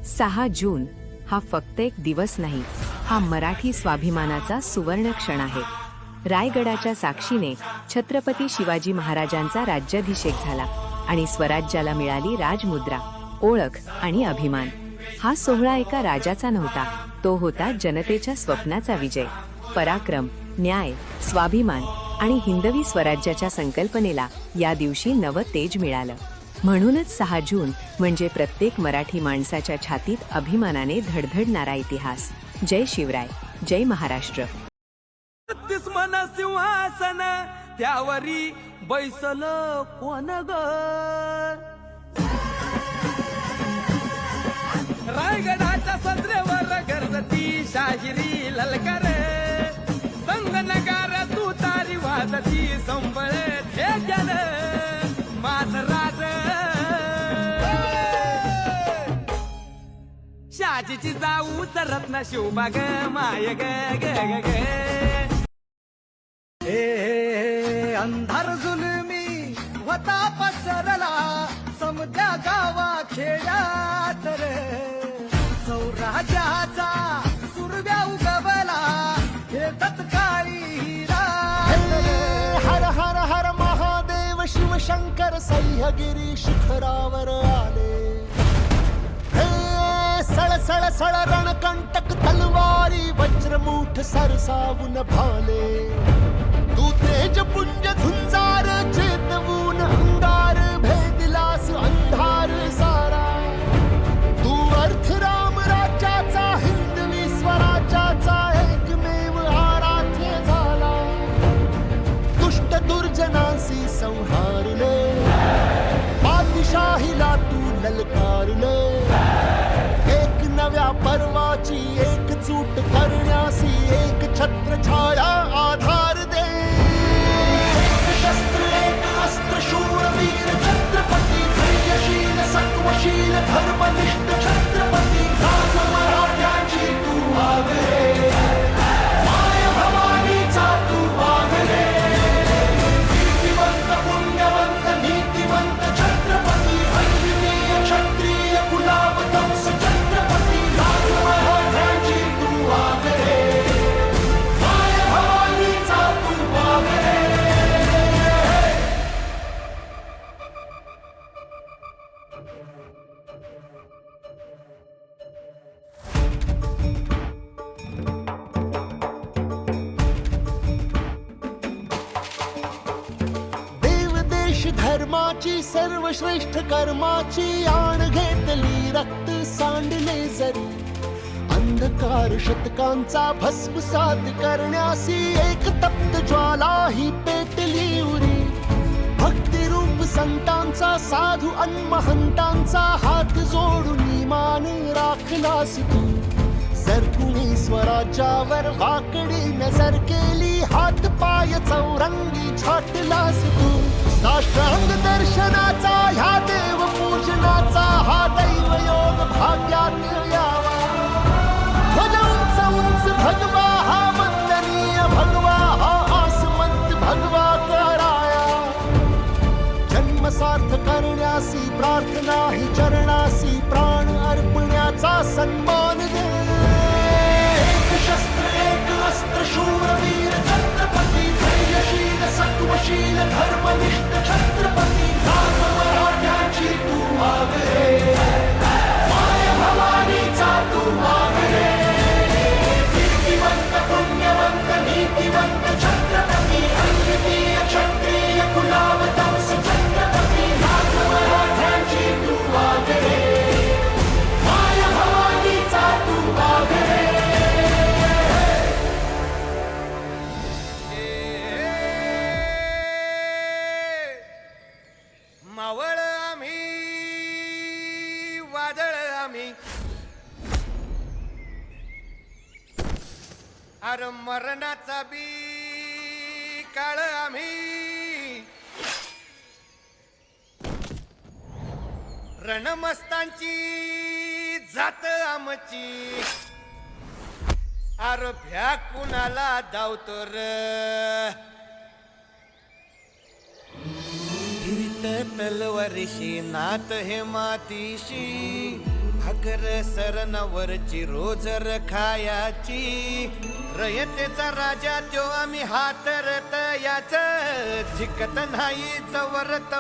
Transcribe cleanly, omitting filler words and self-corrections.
6 जून हा फक्त एक दिवस नाही, हा मराठी स्वाभिमानाचा सुवर्ण क्षण आहे. रायगडाच्या साक्षीने छत्रपती शिवाजी महाराजांचा राज्याभिषेक झाला आणि स्वराज्याला मिळाली राजमुद्रा, ओळख आणि अभिमान. हा सोहळा एका राजाचा नव्हता, तो होता जनतेच्या स्वप्नाचा विजय. पराक्रम, न्याय, स्वाभिमान आणि हिंदवी स्वराज्याच्या संकल्पनेला या दिवशी नवं तेज मिळालं. म्हणूनच 6 जून म्हणजे प्रत्येक मराठी माणसाच्या छातीत अभिमानाने धडधडणारा इतिहास. जय शिवराय, जय महाराष्ट्र. मन सिंहासन त्यावरी बैसल कोण ग? रायगडाच्या सदरेवर गरजती शाहिरी ललकार, संगनगार तू तारी वाजती संबळ ठेक्यान. माझ राज शाजीची जाऊ रत्न शिवबाग माय ग ग ग ग. अंधार जुलमी होता पसरला समद्या गावा खेड्यात रे. सौराज्याचा सुरव्या उगवला हे तत्काळी हर हर हर महादेव शिवशंकर सह्यागिरी शिखरावर आले. सळ सळ सळ रणकंटक तलवारी वज्रमुठ सरसावून भाले. तू तेज पुंज झुंजार चेतवून अंगार भेदलास अंधार सारा. तू अर्थ राम राज्याचा हिंदवी स्वराज्याचा एकमेव आराध्य झाला. दुष्ट दुर्जनांशी संहारले, पातशाहीला तू ललकारले. एक नव्या पर्वाची एकजूट करण्यासी एक छत्र छाया आधार दे. एक शस्त्र एक अस्त्र शूरवीर छत्रपती, धैर्यशील सत्वशील धर्मनिष्ठ छत्रपती. राज मराठ्यांची तू आगरे, माय भवानीचा तू आगरे. कीर्तिवंत पुण्यवंत नीतिवंत छत्रपती, अद्वितीय क्षत्रिय कुलावतंस छत्रपती. राज मराठ्यांची तू आगरे, माय भवानीचा तू आगरे. देव देश धर्माची सर्वश्रेष्ठ कर्माची आण घेतली रक्त सांडले जरी. अंधकार शतकांचा भस्मसात करण्यासी एक तप्त ज्वाला ही पेटली उरी. भक्तिरूप संतांचा साधू अन्महंतांचा हात जोडून मान राखलास तू. जर कुणी स्वराज्यावर वाकडी नजर केली, हात पाय चौरंगी छाटलास तू. साष्टांग दर्शनाचा ह्या देव पूजनाचा हा दैव योग भाग्यात यावा. ध्वज उंच उंच भगवा हा वंदनीय भगवा, हा आसमंत भगवा कराया. जन्म सार्थ करण्यासी प्रार्थना ही चरणासी प्राण अर्पण्याचा सन्मान दे. एक शस्त्र एक अस्त्र शूरवीर छत्रपती, धैर्यशील सत्वशील धर्मनिष्ठ छत्रपती. राज मराठ्यांची तू आगरे, माय भवानीचा तू आगरे. कीर्तिवंत पुण्यवंत नीतिवंत छत्रपती, अद्वितीय क्षत्रिय कुलावतंस छत्रपती. राज मराठ्यांची तू आगरे, माय भवानीचा तू आगरे. मावळ आम्ही वादळ आम्ही, अर मरणाचा बी काळ आम्ही. रणमस्तांची जात आमची, अर भ्या कुणाला धावतो र. तलवारीशी नात हे मातीशी, साखर सरनवरची रोजर खायाची रयतेचा राजा त्यो आम्ही हातरत याच झिकत नाही चवरत